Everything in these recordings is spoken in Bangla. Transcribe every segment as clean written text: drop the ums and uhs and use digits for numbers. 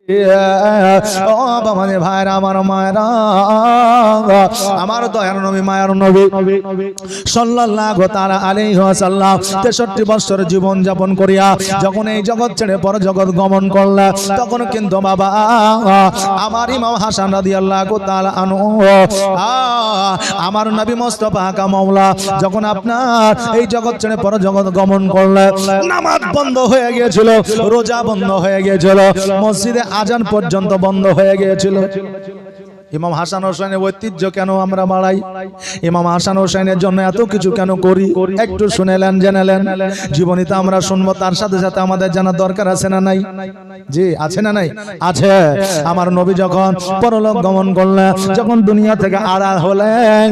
ও বাবারে ভাইরা আমার মায়েরা, আমার দয়ার নবী মায়ের নবী সাল্লাল্লাহু তাআলা আলাইহি ওয়াসাল্লাম 63 বছর জীবন যাপন করিয়া যখন এই জগৎ ছেড়ে পর জগৎ গমন করলেন, তখন কিন্তু বাবা আমার ইমাম হাসান রাদিয়াল্লাহু তাআলা আনহু আমার নবী মুস্তাফা কা মাওলা যখন আপনার এই জগৎ ছেড়ে পর জগৎ গমন করলেন, নামাজ বন্ধ হয়ে গিয়েছিল, রোজা বন্ধ হয়ে গিয়েছিল, মসজিদে আজান পর্যন্ত বন্ধ হয়ে গিয়েছিল। ইমাম হাসান হোসেনের ঐতিহ্য কেন আমরা বাড়াই, ইমাম হাসান হোসেনের জন্য এত কিছু কেন করি, একটু শুনেলেন জেনেলেন। জীবনীতে আমরা শুনবো, তার সাথে সাথে আমাদের জানার দরকার আছে না নাই? জি আছে না নাই? আছে। আমার নবী যখন পরলোক গমন করলেন, যখন দুনিয়া থেকে আড়াল হলেন,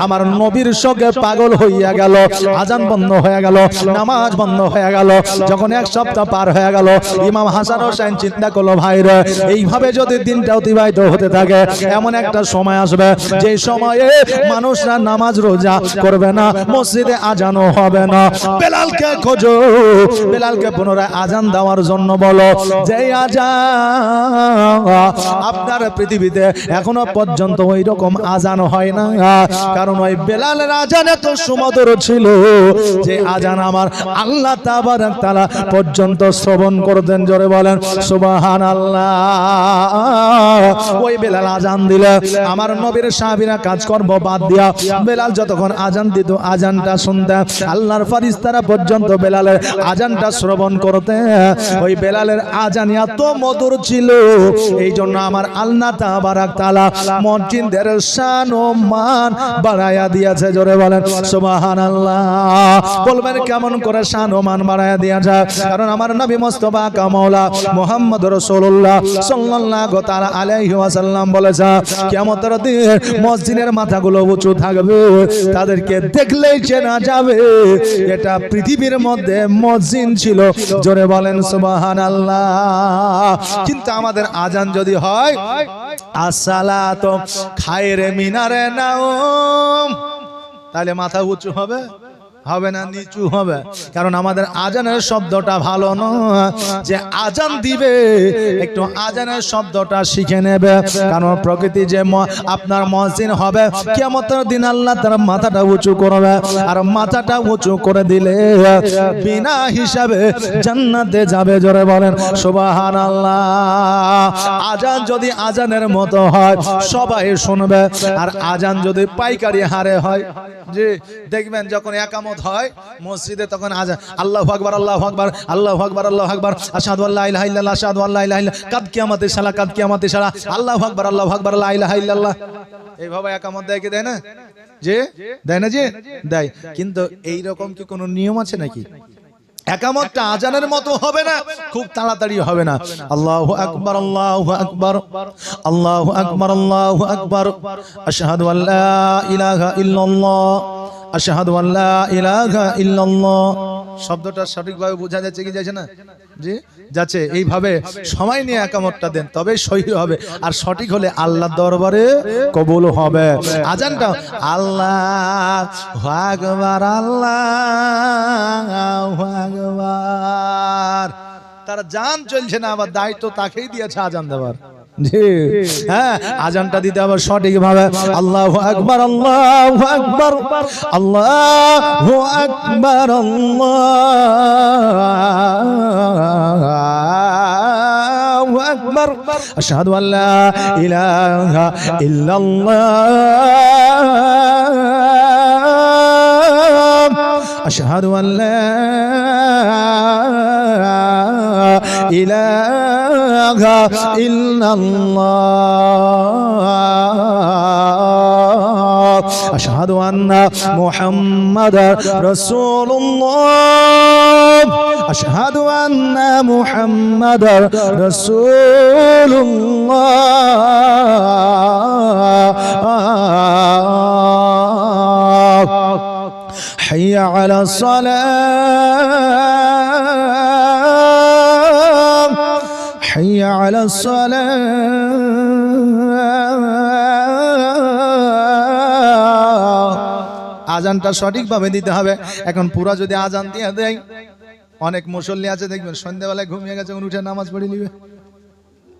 আমার নবীর শোকে পাগল হইয়া গেল, আজান বন্ধ হয়ে গেল, নামাজ বন্ধ হয়ে গেল। যখন এক সপ্তাহ পার হয়ে গেল, ইমাম হাসান হোসেন চিন্তা করলো, ভাইরা এইভাবে যদি দিনটা অতিবাহিত হতে থাকে, এমন একটা সময় আসবে যে সময়ে মানুষরা নামাজ রোজা করবে না, মসজিদে আজানও হবে না। বেলালকে খোঁজো, বেলালকে পুনরায় আজান দেওয়ার জন্য বলো। যে আজান আপনার পৃথিবীতে এখনো পর্যন্ত ওই রকম আজান হয় না, কারণ ওই বেলালের আজান এত সুমধুর ছিল যে আজান আমার আল্লাহ তাবারক তাআলা পর্যন্ত শ্রবণ করতেন। জোরে বলেন সুবহানাল্লাহ। ওই বেলাল আজান দিলে আমার নবীর সাহাবীরা কাজকর্ম বাদ দিয়া বেলাল যতক্ষণ আজান দিত, আজানটা শুনতে আল্লাহর ফেরেশতারা পর্যন্ত বেলালের আজানটা শ্রবণ করতে। ওই বেলালের আজান এত মধুর ছিল, এই জন্য আমার আল্লাহ তাবারক তাআলা মসজিদের শান ও মান বাড়ায়া দিয়েছে। জোরে বলেন সুবহানাল্লাহ। বলবেন কেমন করে শান ও মান বাড়ায়া দিয়েছে? কারণ আমার নবী মুস্তাফা কা মাওলা মুহাম্মদ রাসূলুল্লাহ সাল্লাল্লাহু তাআলা আলাইহি ওয়াসাল্লাম বলেছে, কিয়ামতের দিন মসজিদের মাথাগুলো উঁচু থাকবে, তাদেরকে দেখলেই চেনা যাবে এটা পৃথিবীর মধ্যে মসজিদ ছিল। জোরে বলেন সুবহানাল্লাহ। কিন্তু আমাদের আজান যদি হয় আসসালাতু খায়রে মিনারে নাওম, তাহলে মাথা উঁচু হবে? হবে না, নিচু হবে। কারণ আমাদের আজানের শব্দটা ভালো নয়। যে আজান দিবে একটু আজানের শব্দটা শিখে নেবে, কারণ প্রকৃতি যে আপনার মুয়াজ্জিন হবে, কিয়ামতের দিন আল্লাহ তার মাথাটা উঁচু করবে, আর মাথাটা উঁচু করে দিলে বিনা হিসাবে জান্নাতে যাবে। জোরে বলেন সুবহানাল্লাহ। আজান যদি আজানের মতো হয় সবাই শুনবে, আর আজান যদি পাইকারি হারে হয়, যে দেখবেন যখন একামত হয় মসজিদে, তখন আজান আল্লাহু আকবার আল্লাহু আকবার আল্লাহু আকবার আল্লাহু আকবার আশহাদু আল্লা ইলাহা ইল্লাল্লাহ আশহাদু আল্লা ইলাহা ইল্লাল্লাহ কাদ কিয়ামাতিস সালাহ কাদ কিয়ামাতিস সালাহ আল্লাহু আকবার লা ইলাহা ইল্লাল্লাহ। এইভাবে একামত দেয় কি দেয় না? যে দেয় না? যে দেয়। কিন্তু এই রকম কি কোনো নিয়ম আছে নাকি? একামতটা আজানের মতো হবে না, খুব তাড়াতাড়ি হবে না। আল্লাহু আকবার আল্লাহু আকবার আল্লাহু আকবার আল্লাহু আকবার আশহাদু আল্লা ইলাহা ইল্লাল্লাহ আশহাদু আল্লা ইলাহা ইল্লাল্লাহ। শব্দটা সঠিকভাবে বোঝা যাচ্ছে কি যাচ্ছে না? জি যাচ্ছে। এইভাবে সময় নিয়ে একামতটা দেন, তবে সহি হবে, আর সঠিক হলে আল্লাহর দরবারে কবুল হবে। আজানটা আল্লাহু আকবার আল্লাহু আকবার। তার জান চলছে না, আবার দায়িত্ব তাকেই দিয়েছে আজান দেওয়ার। জি হ্যাঁ, আজানটা দিতে হবে সঠিক ভাবে। আল্লাহু আকবার আল্লাহু আকবার আল্লাহু আকবার আল্লাহু আকবার আশহাদু আল্লা ইলাহা ইল্লাল্লাহ আশহাদু আল্লা ইলাহা ইল্লাল্লাহ আশহাদু আন্না মুহাম্মাদার রাসূলুল্লাহ আশহাদু আন্না মুহাম্মাদার রাসূলুল্লাহ হাইয়া আলাস সালাহ হাইয়া আলাস সালাহ। আজানটা সঠিকভাবে দিতে হবে। এখন পুরা যদি আজান দিয়ে দেয়, অনেক মুসল্লি আছে দেখবেন সন্ধ্যাবেলায় ঘুমিয়ে গেছে, উঠে নামাজ পড়ে নিবে।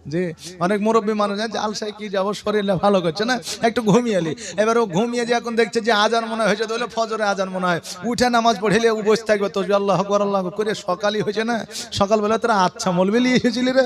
যে অনেক মুরব্বী মানুষ আছে আলসায় কি যাবো শরীরে ভালো করছে না একটু ঘুমিয়ে এলি এবার ও ঘুমিয়ে যে এখন দেখছে যে আজান মনে হয়েছে তাহলে ফজরে আজান মনে হয় উঠে নামাজ পড়িলে ও বসে থাকবে তো আল্লাহ আকবার আল্লাহ করে সকালই হয়েছে না সকালবেলা তোরা আচ্ছা মলবে নিয়ে এসেছিলি রে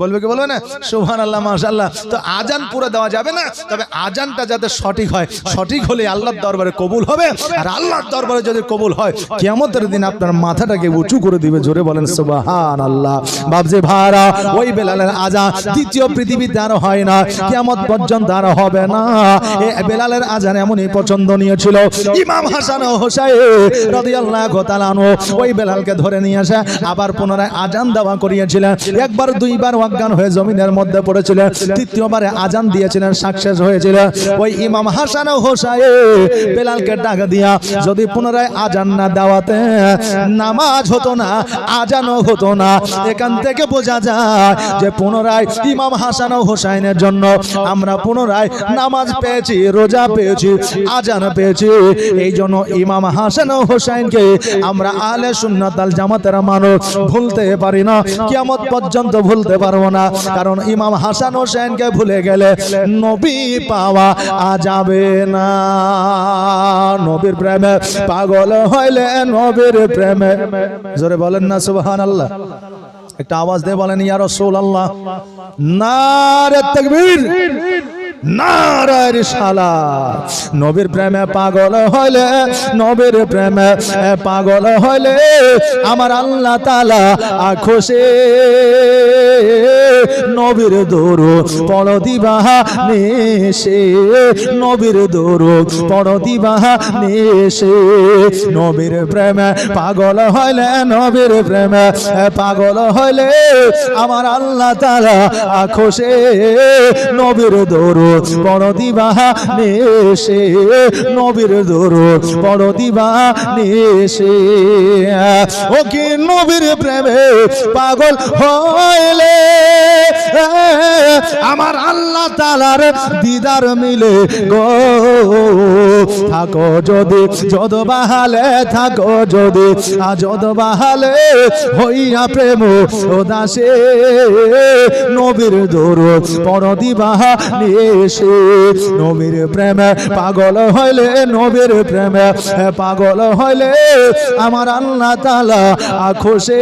বলবে কি বলবে না সুবহানাল্লাহ মাশাআল্লাহ তো আজান পুরো দেওয়া যাবে না তবে আজানটা যাতে সঠিক হয় সঠিক হলে আল্লাহর দরবারে কবুল হবে আর আল্লাহর দরবারে যদি কবুল হয় কিয়ামতের দিন আপনার মাথাটাকে উঁচু করে দিবে জোরে বলেন সুবহানাল্লাহ বাপজি ভাইরা ওই বেলালের আজান দ্বিতীয় পৃথিবীতে আর হয় না কিয়ামত পর্যন্ত আর হবে না এই বেলালের আজান এমনই পছন্দনীয় ছিল ইমাম হাসান ও হোসেন রাদিয়াল্লাহু তাআলা আনহু ওই বেলালকে ধরে নিয়ে আসে আবার পুনরায় আজান দেওয়া করিয়েছিলেন একবার দুইবার অজ্ঞান হয়ে জমিনের মধ্যে পড়েছিলেন তৃতীয়বারে আজান দিয়েছিলেন সাকসেস হয়েছিল ওই ইমাম হাসান ও হোসেন বেলালকে ডাক দিয়া যদি পুনরায় আজান না দেওয়াতে নামাজ হতো না আজানও হতো না এখান থেকে বোঝা যায় যে পুনরায় ইমাম হাসান ও হোসেনের জন্য আমরা পুনরায় নামাজ পেয়েছি রোজা পেয়েছি আজান পেয়েছি এই জন্য ইমাম হাসান ও হোসেনকে আমরা আহলে সুন্নাত আল জামাতের মানুষ ভুলতে পারি না কিয়ামত পর্যন্ত ভুলতে পারবো না কারণ ইমাম হাসান হোসেনকে ভুলে গেলে নবী পাওয়া যাবে না নবীর প্রেমে পাগল হইলে নবীর প্রেমে জোরে বলেন না সুবহানাল্লাহ একটা আওয়াজ দিয়ে বলেন ইয়া রাসূলুল্লাহ নারে তাকবীর নারে রিসালাত নবীর প্রেমে পাগল হইলে নবীর প্রেমে পাগল হইলে আমার আল্লাহ তাআলা খুশি নবীর দরুদ পড়ো দিবাহা নিশে নবীর দরুদ পড়ো দিবাহা নিশে নবীর প্রেমে পাগল হইলে নবীর প্রেমে পাগল হইলে আমার আল্লাহ তাআলা খুশি নবীর দরুদ পড়ো দিবাহা নিশে নবীর দরুদ পড়ো দিবাহা নিশে ও কি নবীর প্রেমে পাগল হইলে আমার আল্লাহ তাআলার দিদার মিলে গো থাকো যদি যদ বাহালে থাকো যদি যদ বাহালে হইয়া প্রেম উদাসে নবীর দরুদ পড়ো দিবাহা নিশে নবীর প্রেমে পাগল হইলে নবীর প্রেমে পাগল হইলে আমার আল্লাহ তাআলা খুশি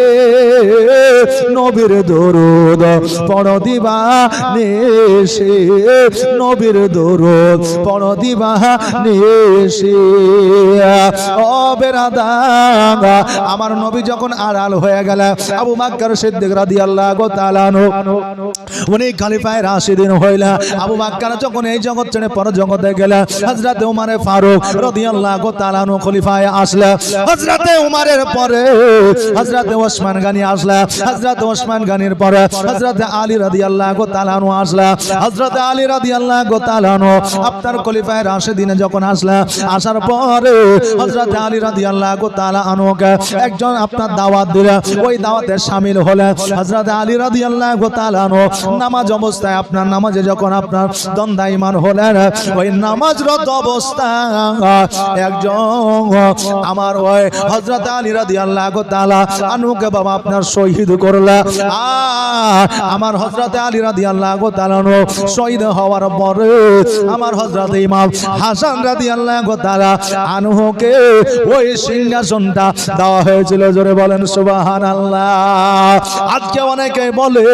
নবীর দরুদ পড়ো দিবাহা নিশে নবীর দরুদ পড়ো দিবাহা নিশে ও বেরাদার আমার নবী যখন আড়াল হয়ে গেল আবু বকর সিদ্দিক রাদিয়াল্লাহু তাআলা আনহু উনি খলিফায়ে রাশিদিন হইলা আবু বকর যখন এই জগৎ ছেড়ে পর জগতে গেল হযরত ওমর ফারুক রাদিয়াল্লাহু তাআলা আনহু খলিফায়ে আসলে হযরত ওমরের পরে হযরত ওসমান গনি আসলে হযরত ওসমান গনির পরে হযরত আলী রাদিয়াল্লাহু তাআলা আনহু আসলে হযরত আলী রাদিয়াল্লাহু তাআলা আনহু আপনার খলিফায়ে রাশিদিনে যখন আসলে আসার পরে হযরত আলী রাদিয়াল্লাহু তাআলা আনহুকে একজন আপনার দাওয়াত দিলেন ওই দাওয়াতে শামিল হলেন হযরত আলী রাদিয়াল্লাহু তাআলা আনহু নামাজ অবস্থায় আপনার নামাজে যখন আপনার দণ্ডায়মান হলেন ওই নামাজরত অবস্থায় একজন আমার ওই হযরত আলী রাদিয়াল্লাহু তাআলা আনহুকে বাবা আপনার শহীদ করলা আমার হযরত আলী রাদিয়াল্লাহু তাআলা আনহু শহীদ হওয়ার পরে আমার হযরত ইমাম হাসান রাদিয়াল্লাহু তাআলা আনহুকে ওই সিংহাসনটা দেওয়া হয়েছিল জোরে বলেন সুবহানাল্লাহ আজকে অনেকে বলে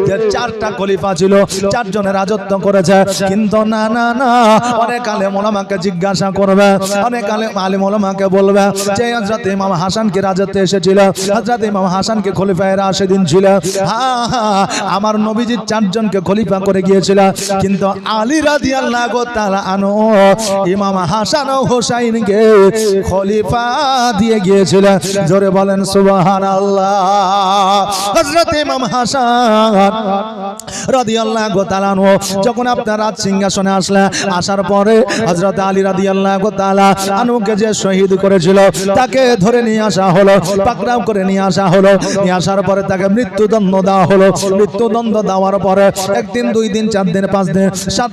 যে চারটা খলিফা ছিল চারজনের রাজত্ব করেছে কিন্তু না না না অনেক আলেম ওলামাকে জিজ্ঞাসা করবে অনেক আলেম ওলামাকে বলবে যে হযরত ইমাম হাসান কি রাজত্বে এসেছিল হযরত ইমাম হাসান কি খলিফায়ে রাশিদিন ছিল আমার নবীজি চারজনকে খলিফা করে গিয়েছিল কিন্তু আলী রাদিয়াল্লাহু তাআলা আনহু ইমাম হাসান ও হোসেনকে খলিফা দিয়ে গিয়েছিল জোরে বলেন সুবহানাল্লাহ হযরত ইমাম হাসান রাদিয়াল্লাহু তাআলা আনহু যখন আপনার রাজ সিংহাসনে আসলেন আসার পরে হযরত আলী রাদিয়াল্লাহু তাআলা আনহুকে যে শহীদ করেছিল তাকে ধরে নিয়ে আসা হলো পাকড়াও করে নিয়ে আসা হলো নিয়ে আসার পরে তাকে মৃত্যুদণ্ড দেওয়া হলো মৃত্যুদণ্ড দেওয়ার পরে একদিন দুই দিন চার দিন পাঁচ দিন সাত